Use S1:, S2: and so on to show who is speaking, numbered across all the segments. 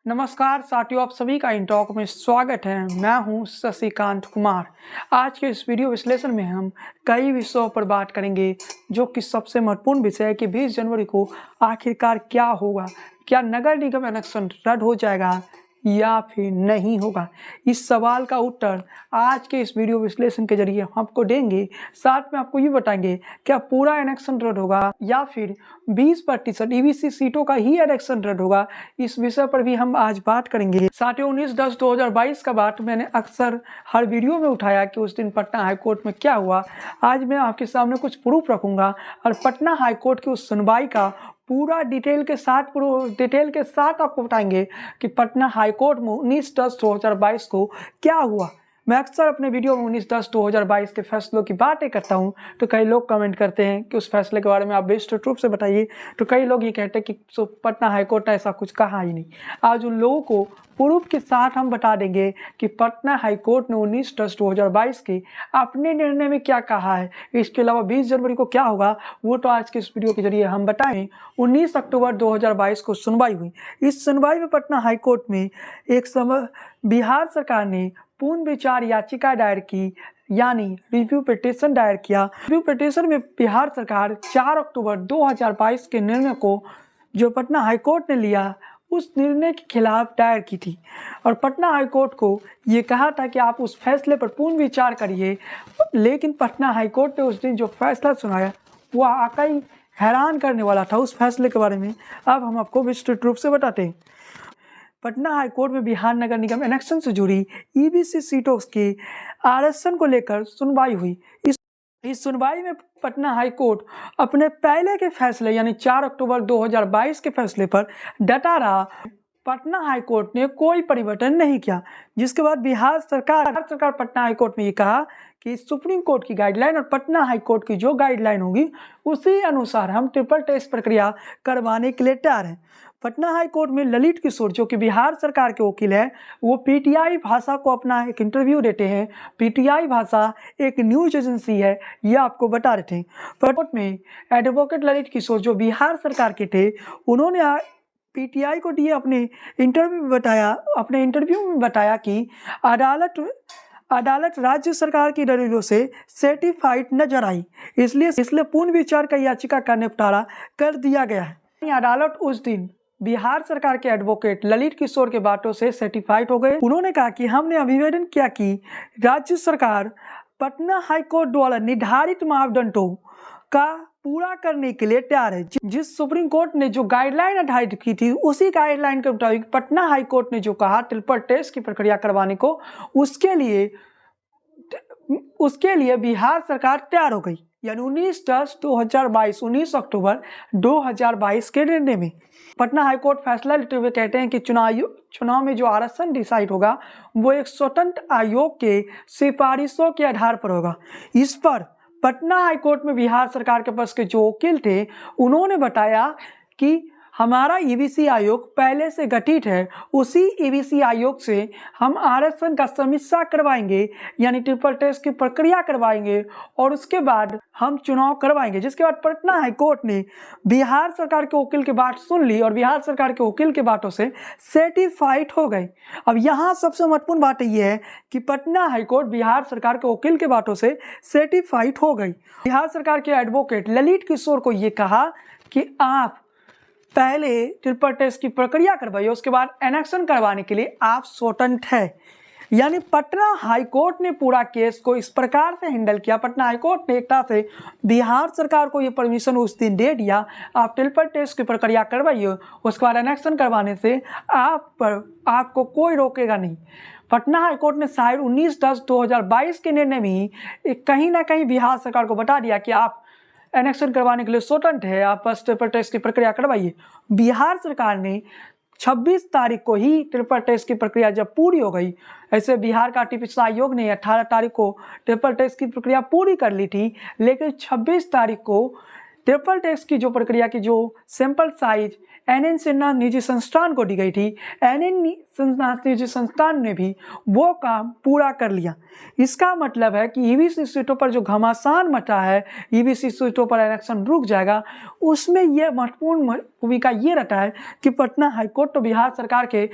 S1: नमस्कार साथियों, आप सभी का इन टॉक में स्वागत है। मैं हूं शशिकांत कुमार। आज के इस वीडियो विश्लेषण में हम कई विषयों पर बात करेंगे, जो कि सबसे महत्वपूर्ण विषय है कि 20 जनवरी को आखिरकार क्या होगा। क्या नगर निगम इलेक्शन रद्द हो जाएगा या फिर नहीं होगा? इस सवाल का उत्तर आज के इस वीडियो विश्लेषण के जरिए हम आपको देंगे। साथ में आपको ये बताएंगे क्या पूरा इलेक्शन रद्द होगा या फिर 20% ईवीसी सीटों का ही इलेक्शन रद्द होगा। इस विषय पर भी हम आज बात करेंगे। साथियों, 19/10/2022 का बात मैंने अक्सर हर वीडियो में उठाया कि उस दिन पटना हाईकोर्ट में क्या हुआ। आज मैं आपके सामने कुछ प्रूफ रखूंगा और पटना हाईकोर्ट की उस सुनवाई का पूरा डिटेल के साथ आपको बताएंगे कि पटना हाईकोर्ट में 19/10/2022 को क्या हुआ। मैं अक्सर अपने वीडियो में 19/10/2022 के फैसलों की बातें करता हूं, तो कई लोग कमेंट करते हैं कि उस फैसले के बारे में आप विस्तृत रूप से बताइए। तो कई लोग ये कहते हैं कि पटना हाईकोर्ट ने ऐसा कुछ कहा ही नहीं। आज उन लोगों को प्रूफ के साथ हम बता देंगे कि पटना हाईकोर्ट ने 19/10/2022 के अपने निर्णय में क्या कहा है। इसके अलावा 20 जनवरी को क्या होगा वो तो आज के इस वीडियो के जरिए हम बताएं। 19 अक्टूबर 2022 को सुनवाई हुई। इस सुनवाई में पटना हाईकोर्ट में एक समय बिहार सरकार ने पूर्ण विचार याचिका दायर की, यानी रिव्यू पिटीशन दायर किया। रिव्यू पिटीशन में बिहार सरकार 4 अक्टूबर 2022 के निर्णय को जो पटना हाईकोर्ट ने लिया उस निर्णय के खिलाफ दायर की थी और पटना हाईकोर्ट को ये कहा था कि आप उस फैसले पर पूर्ण विचार करिए। लेकिन पटना हाईकोर्ट ने उस दिन जो फैसला सुनाया वो वाकई हैरान करने वाला था। उस फैसले के बारे में अब हम आपको विस्तृत रूप से बताते हैं। पटना हाईकोर्ट में बिहार नगर निगम इलेक्शन से जुड़ी ईवीसी सीटों के आरक्षण को लेकर सुनवाई हुई। इस सुनवाई में पटना हाईकोर्ट अपने पहले के फैसले यानी 4 अक्टूबर 2022 के फैसले पर डटा रहा। पटना हाईकोर्ट ने कोई परिवर्तन नहीं किया, जिसके बाद बिहार सरकार पटना हाईकोर्ट में ये कहा कि सुप्रीम कोर्ट की गाइडलाइन और पटना हाईकोर्ट की जो गाइडलाइन होगी उसी अनुसार हम ट्रिपल टेस्ट प्रक्रिया करवाने के लिए तैयार हैं। पटना हाईकोर्ट में ललित किशोर, जो कि बिहार सरकार के वकील हैं, वो पीटीआई भाषा को अपना एक इंटरव्यू देते हैं। पीटीआई भाषा एक न्यूज एजेंसी है, ये आपको बता रहे थे। कोर्ट में एडवोकेट ललित किशोर जो बिहार सरकार के थे, उन्होंने पीटीआई को दिए अपने इंटरव्यू में बताया कि अदालत राज्य सरकार की दलीलों से सेटिस्फाइड नजर आई, इसलिए पूर्ण विचार का याचिका का निपटारा कर दिया गया है। अदालत उस दिन बिहार सरकार के एडवोकेट ललित किशोर के बातों से सेटिस्फाइड हो गए। उन्होंने कहा कि हमने अभिवेदन किया कि राज्य सरकार पटना हाईकोर्ट द्वारा निर्धारित मापदंडों का पूरा करने के लिए तैयार है। जिस सुप्रीम कोर्ट ने जो गाइडलाइन निर्धारित की थी उसी गाइडलाइन के मुताबिक पटना हाईकोर्ट ने जो कहा ट्रिपल टेस्ट की प्रक्रिया करवाने को, उसके लिए बिहार सरकार तैयार हो गई। यानी 19 अक्टूबर 2022 के निर्णय में पटना हाईकोर्ट फैसला लेते हुए कहते हैं कि चुनाव में जो आरक्षण डिसाइड होगा वो एक स्वतंत्र आयोग के सिफारिशों के आधार पर होगा। इस पर पटना हाईकोर्ट में बिहार सरकार के पक्ष के जो वकील थे उन्होंने बताया कि हमारा ईवीसी आयोग पहले से गठित है, उसी ईवीसी आयोग से हम आरक्षण का समीक्षा करवाएंगे, यानी ट्रिपल टेस्ट की प्रक्रिया करवाएंगे और उसके बाद हम चुनाव करवाएंगे। जिसके बाद पटना हाईकोर्ट ने बिहार सरकार के वकील की बात सुन ली और बिहार सरकार के वकील की बातों से सेटिस्फाइड हो गए। अब यहाँ सबसे महत्वपूर्ण बात यह है कि पटना हाईकोर्ट बिहार सरकार के वकील की बातों से सेटिस्फाइड हो गई। बिहार सरकार के एडवोकेट ललित किशोर को ये कहा कि आप पहले ट्रिपल टेस्ट की प्रक्रिया करवाइए, उसके बाद इलेक्शन करवाने के लिए आप स्वतंत्र है। यानी पटना हाईकोर्ट ने पूरा केस को इस प्रकार से हैंडल किया। पटना हाईकोर्ट ने एक तरह से बिहार सरकार को ये परमिशन उस दिन दे दिया, आप ट्रिपल टेस्ट की प्रक्रिया करवाइए, उसके बाद इलेक्शन करवाने से आपको कोई रोकेगा नहीं। पटना हाईकोर्ट ने शायद 19/10/2022 के निर्णय में कहीं ना कहीं बिहार सरकार को बता दिया कि आप इलेक्शन करवाने के लिए स्वतंत्र है, आप बस ट्रिपल टेस्ट की प्रक्रिया करवाइए। बिहार सरकार ने 26 तारीख को ही ट्रिपल टेस्ट की प्रक्रिया जब पूरी हो गई, ऐसे बिहार का चिकित्सा आयोग ने 18 तारीख को ट्रिपल टेस्ट की प्रक्रिया पूरी कर ली थी, लेकिन 26 तारीख को ट्रिपल टैक्स की जो प्रक्रिया की जो सैंपल साइज एनएन सिन्हा निजी संस्थान को दी गई थी, एनएन सिन्हा निजी संस्थान ने भी वो काम पूरा कर लिया। इसका मतलब है कि ईवीसी सीटों पर जो घमासान मचा है, ईवीसी सीटों पर इलेक्शन रुक जाएगा, उसमें यह महत्वपूर्ण भूमिका ये रहता है कि पटना हाईकोर्ट तो बिहार सरकार के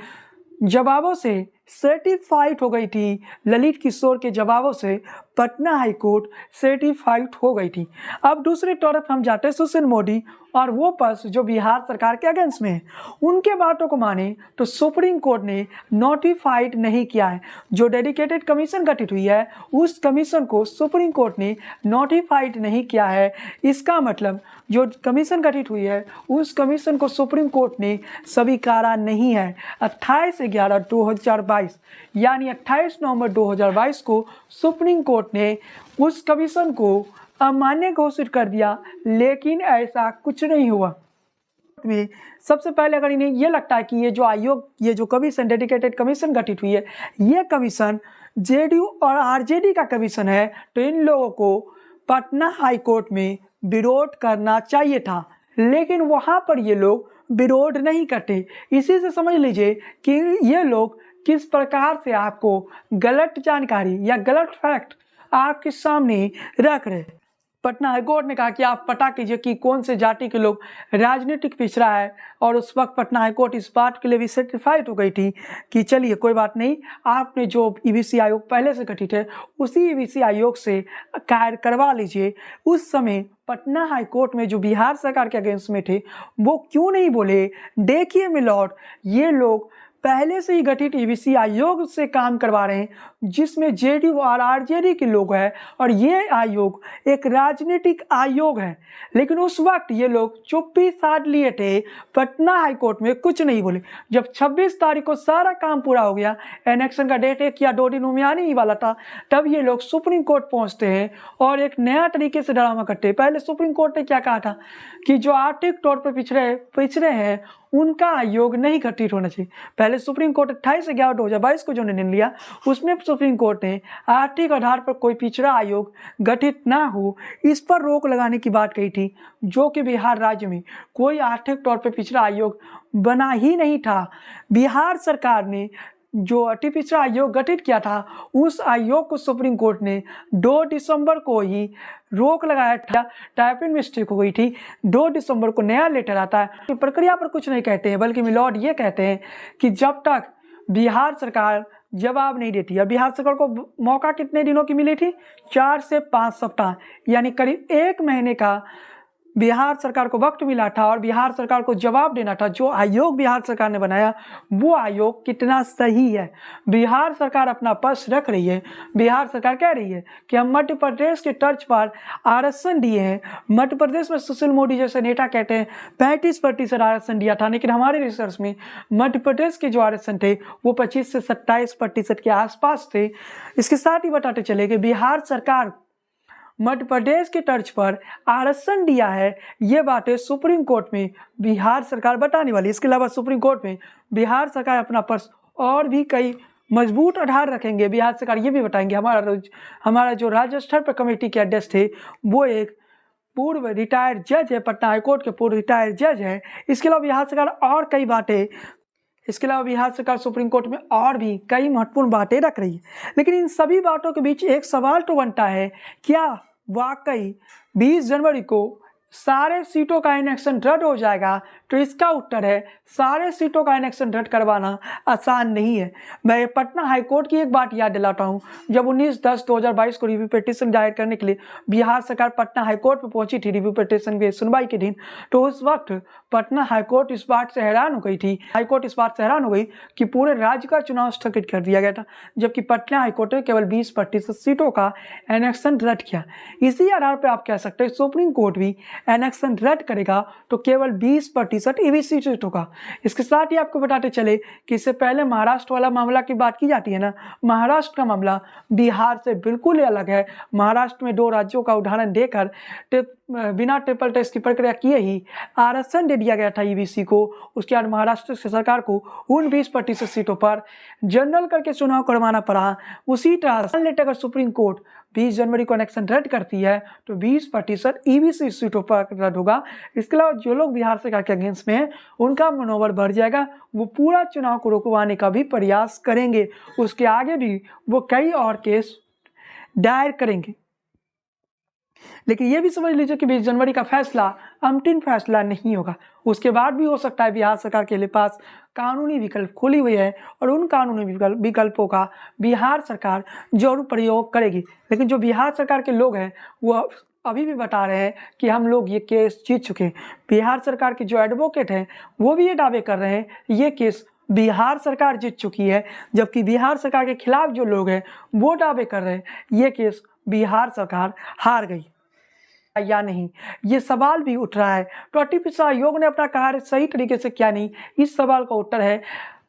S1: जवाबों से सर्टिफाइड हो गई थी। ललित किशोर के जवाबों से पटना हाईकोर्ट सर्टिफाइड हो गई थी। अब दूसरी तरफ हम जाते हैं सुशील मोदी और वो पक्ष जो बिहार सरकार के अगेंस्ट में है, उनके बातों को माने तो सुप्रीम कोर्ट ने नोटिफाइड नहीं किया है। जो डेडिकेटेड कमीशन गठित हुई है उस कमीशन को सुप्रीम कोर्ट ने नोटिफाइड नहीं किया है। इसका मतलब जो कमीशन गठित हुई है उस कमीशन को सुप्रीम कोर्ट ने स्वीकारा नहीं है। 28/11/2022 यानी 28 नवंबर 2022 को सुप्रीम कोर्ट ने उस कमीशन को अमान्य घोषित कर दिया, लेकिन ऐसा कुछ नहीं हुआ। में सबसे पहले अगर इन्हें यह लगता है कि ये जो आयोग, ये जो कमीशन डेडिकेटेड कमीशन गठित हुई है, ये कमीशन जेडीयू और आरजेडी का कमीशन है, तो इन लोगों को पटना हाईकोर्ट में विरोध करना चाहिए था, लेकिन वहां पर ये लोग विरोध नहीं करते। इसी से समझ लीजिए कि ये लोग किस प्रकार से आपको गलत जानकारी या गलत फैक्ट आपके सामने रख रहे। पटना हाईकोर्ट ने कहा कि आप पता कीजिए कि कौन से जाति के लोग राजनीतिक पिछड़ा है, और उस वक्त पटना हाईकोर्ट इस बात के लिए भी सर्टिफाइड हो गई थी कि चलिए कोई बात नहीं, आपने जो ईवीसी आयोग पहले से गठित है उसी ईवीसी आयोग से कार्य करवा लीजिए। उस समय पटना हाईकोर्ट में जो बिहार सरकार के अगेंस्ट में थे वो क्यों नहीं बोले, देखिए मिलॉर्ड, ये लोग पहले से ही गठित ईवीसी आयोग से काम करवा रहे हैं जिसमें जेडीयू और आरजेडी के लोग हैं, और ये आयोग एक राजनीतिक आयोग है। लेकिन उस वक्त ये लोग चुप्पी साध लिए थे, पटना हाईकोर्ट में कुछ नहीं बोले। जब 26 तारीख को सारा काम पूरा हो गया, इलेक्शन का डेट 1 या 2 दिन में आने ही वाला था, तब ये लोग सुप्रीम कोर्ट पहुंचते हैं और एक नया तरीके से ड्रामा करते हैं। पहले सुप्रीम कोर्ट ने क्या कहा था कि जो आर्थिक तौर पर पिछड़े हैं उनका आयोग नहीं गठित होना चाहिए। पहले सुप्रीम कोर्ट 28/11/2022 को जो निर्णय लिया उसमें सुप्रीम कोर्ट ने आर्थिक आधार पर कोई पिछड़ा आयोग गठित ना हो, इस पर रोक लगाने की बात कही थी, जो कि बिहार राज्य में कोई आर्थिक तौर पर पिछड़ा आयोग बना ही नहीं था। बिहार सरकार ने जो अति पिछड़ा आयोग गठित किया था उस आयोग को सुप्रीम कोर्ट ने 2 दिसंबर को ही रोक लगाया था। टाइपिंग मिस्टेक हो गई थी। 2 दिसंबर को नया लेटर आता है। प्रक्रिया पर कुछ नहीं कहते हैं, बल्कि मिलॉर्ड ये कहते हैं कि जब तक बिहार सरकार जवाब नहीं देती है। बिहार सरकार को मौका कितने दिनों की मिली थी? 4 से 5 सप्ताह, यानी करीब 1 महीने का बिहार सरकार को वक्त मिला था और बिहार सरकार को जवाब देना था। जो आयोग बिहार सरकार ने बनाया वो आयोग कितना सही है। बिहार सरकार अपना पक्ष रख रही है। बिहार सरकार कह रही है कि हम मध्य प्रदेश के तर्ज पर आरक्षण दिए हैं। मध्य प्रदेश में सुशील मोदी जैसे नेता कहते हैं 35% आरक्षण दिया था, लेकिन हमारे रिसर्च में मध्य प्रदेश के जो आरक्षण थे वो 25 से 27% के आसपास थे। इसके साथ ही बताते चले कि बिहार सरकार मध्य प्रदेश के तर्ज पर आरक्षण दिया है, ये बातें सुप्रीम कोर्ट में बिहार सरकार बताने वाली। इसके अलावा सुप्रीम कोर्ट में बिहार सरकार अपना पक्ष और भी कई मजबूत आधार रखेंगे। बिहार सरकार ये भी बताएंगे हमारा जो राज्य स्तर पर कमेटी के अध्यक्ष थे वो एक पूर्व रिटायर्ड जज है, पटना हाईकोर्ट के पूर्व रिटायर्ड जज है। इसके अलावा बिहार सरकार सुप्रीम कोर्ट में और भी कई महत्वपूर्ण बातें रख रही है। लेकिन इन सभी बातों के बीच एक सवाल तो बनता है, क्या वाकई 20 जनवरी को सारे सीटों का इलेक्शन रद्द हो जाएगा? तो इसका उत्तर है सारे सीटों का इलेक्शन रद्द करवाना आसान नहीं है। मैं पटना हाईकोर्ट की एक बात याद दिलाता हूं, जब 19/10/2022 को रिव्यू पिटीशन दायर करने के लिए बिहार सरकार पटना हाईकोर्ट में पहुंची थी रिव्यू पिटीशन के सुनवाई के दिन, तो उस वक्त पटना हाईकोर्ट इस बात से हैरान हो गई थी कि पूरे राज्य का चुनाव स्थगित कर दिया गया था, जबकि पटना हाईकोर्ट ने केवल 20% सीटों का इलेक्शन रद्द किया। इसी आधार पर आप कह सकते हैं सुप्रीम कोर्ट भी इलेक्शन रद्द करेगा तो केवल 20% ईवीसी सीटों का। इसके साथ ही आपको बताते चले कि इससे पहले महाराष्ट्र वाला मामला की बात की जाती है ना, महाराष्ट्र का मामला बिहार से बिल्कुल ही अलग है। महाराष्ट्र में 2 राज्यों का उदाहरण देकर बिना ट्रिपल टेस्ट की प्रक्रिया किए ही आरक्षण दे दिया गया था ईबीसी को। उसके बाद महाराष्ट्र की सरकार को उन 20% सीटों पर जनरल करके चुनाव करवाना पड़ा। उसी तरह लेटर अगर सुप्रीम कोर्ट 20 जनवरी को आरक्षण रद्द करती है तो 20% ईबीसी सीटों पर रद्द होगा। इसके अलावा जो लोग बिहार सरकार के अगेंस्ट में हैं उनका मनोबल बढ़ जाएगा, वो पूरा चुनाव को रुकवाने का भी प्रयास करेंगे। उसके आगे भी वो कई और केस दायर करेंगे। लेकिन ये भी समझ लीजिए कि 20 जनवरी का फैसला अंतिम फैसला नहीं होगा। उसके बाद भी हो सकता है बिहार सरकार के पास कानूनी विकल्प खुली हुई है और उन कानूनी विकल्पों का बिहार सरकार जरूर प्रयोग करेगी। लेकिन जो बिहार सरकार के लोग हैं वो अभी भी बता रहे हैं कि हम लोग ये केस जीत चुके हैं। बिहार सरकार के जो एडवोकेट हैं वो भी ये दावे कर रहे हैं ये केस बिहार सरकार जीत चुकी है, जबकि बिहार सरकार के खिलाफ जो लोग हैं वो दावे कर रहे हैं ये केस बिहार सरकार हार गई या नहीं। ये सवाल भी उठ रहा है। तो टीपीसी आयोग ने अपना कार्य सही तरीके से किया नहीं, इस सवाल का उत्तर है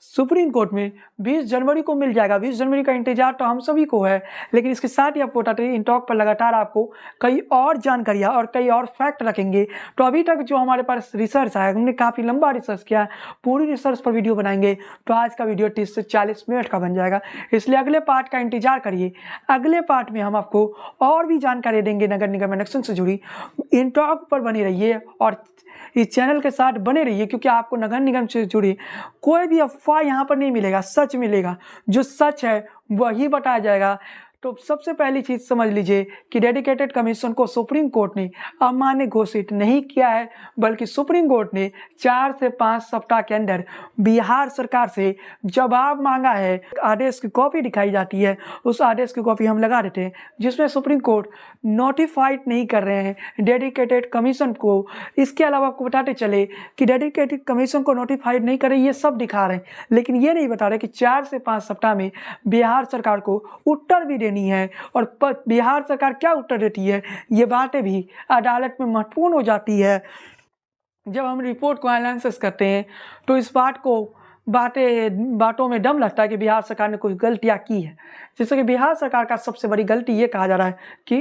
S1: सुप्रीम कोर्ट में 20 जनवरी को मिल जाएगा। 20 जनवरी का इंतजार तो हम सभी को है, लेकिन इसके साथ ही आपको बताते हैं इन टॉक पर लगातार आपको कई और जानकारियाँ और कई और फैक्ट रखेंगे। तो अभी तक जो हमारे पास रिसर्च आया, हमने काफ़ी लंबा रिसर्च किया, पूरी रिसर्च पर वीडियो बनाएंगे। तो आज का वीडियो 30 से 40 मिनट का बन जाएगा, इसलिए अगले पार्ट का इंतजार करिए। अगले पार्ट में हम आपको और भी जानकारी देंगे नगर निगम इलेक्शन से जुड़ी। इन टॉक पर बने रहिए और इस चैनल के साथ बने रहिए, क्योंकि आपको नगर निगम से जुड़ी कोई भी अफवाह यहाँ पर नहीं मिलेगा, सच मिलेगा। जो सच है वही बताया जाएगा। तो सबसे पहली चीज़ समझ लीजिए कि डेडिकेटेड कमीशन को सुप्रीम कोर्ट ने अमान्य घोषित नहीं किया है, बल्कि सुप्रीम कोर्ट ने 4 से 5 सप्ताह के अंदर बिहार सरकार से जवाब मांगा है। आदेश की कॉपी दिखाई जाती है, उस आदेश की कॉपी हम लगा देते हैं, जिसमें सुप्रीम कोर्ट नोटिफाइड नहीं कर रहे हैं डेडिकेटेड कमीशन को। इसके अलावा आपको बताते चले कि डेडिकेटेड कमीशन को नोटिफाइड नहीं कर रहे, ये सब दिखा रहे हैं, लेकिन ये नहीं बता रहे कि 4 से 5 सप्ताह में बिहार सरकार को उत्तर भी नहीं है। और बिहार सरकार क्या उत्तर देती है, ये बातें भी अदालत में महत्वपूर्ण हो जाती है। जब हम रिपोर्ट को एनालिसिस करते हैं तो इस बातों में दम लगता है कि बिहार सरकार ने कुछ गलतियां की है। जैसे कि बिहार सरकार का सबसे बड़ी गलती ये कहा जा रहा है कि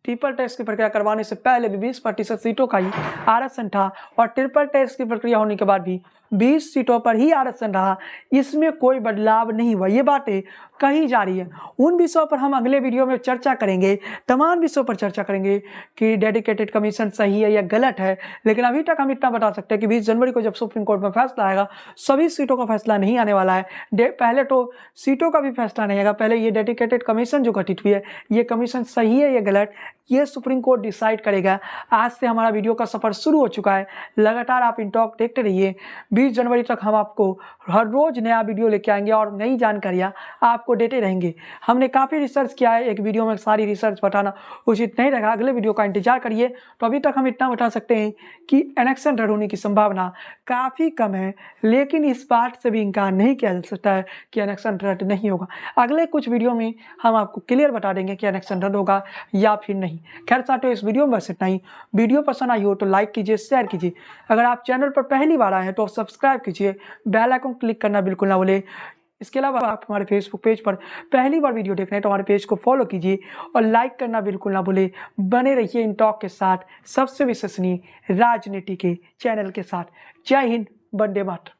S1: ट्रिपल टेस्ट की प्रक्रिया करवाने से पहले भी 20% सीटों का ही आरक्षण था और ट्रिपल टेस्ट की प्रक्रिया होने के बाद भी 20 सीटों पर ही आरक्षण रहा, इसमें कोई बदलाव नहीं हुआ। ये बातें कही जा रही है। उन विषयों पर हम अगले वीडियो में चर्चा करेंगे, तमाम विषयों पर चर्चा करेंगे कि डेडिकेटेड कमीशन सही है या गलत है। लेकिन अभी तक हम इतना बता सकते हैं कि 20 जनवरी को जब सुप्रीम कोर्ट में फैसला आएगा, सभी सीटों का फैसला नहीं आने वाला है। पहले तो सीटों का भी फैसला नहीं आएगा, पहले ये डेडिकेटेड कमीशन जो गठित हुई है ये कमीशन सही है या गलत, ये सुप्रीम कोर्ट डिसाइड करेगा। आज से हमारा वीडियो का सफर शुरू हो चुका है, लगातार आप इन टॉक देखते रहिए। 20 जनवरी तक हम आपको हर रोज नया वीडियो लेके आएंगे और नई जानकारियां आपको देते रहेंगे। हमने काफ़ी रिसर्च किया है, एक वीडियो में सारी रिसर्च बताना उचित नहीं रहेगा, अगले वीडियो का इंतजार करिए। तो अभी तक हम इतना बता सकते हैं कि इलेक्शन रद्द होने की संभावना काफ़ी कम है, लेकिन इस बात से भी इनकार नहीं किया जा सकता है कि इलेक्शन रद्द नहीं होगा। अगले कुछ वीडियो में हम आपको क्लियर बता देंगे कि इलेक्शन रद्द होगा या फिर नहीं। खैर साथियों, इस वीडियो में बस इतना ही। वीडियो पसंद आई हो तो लाइक कीजिए, शेयर कीजिए। अगर आप चैनल पर पहली बार आए हैं तो सब्सक्राइब कीजिए, बेल आइकन क्लिक करना बिल्कुल ना भूलें। इसके अलावा आप हमारे फेसबुक पेज पर पहली बार वीडियो देख रहे हैं तो हमारे पेज को फॉलो कीजिए और लाइक करना बिल्कुल ना भूलें। बने रहिए इन टॉक के साथ, सबसे विश्वसनीय राजनीति के चैनल के साथ। जय हिंद, वंदे मातरम।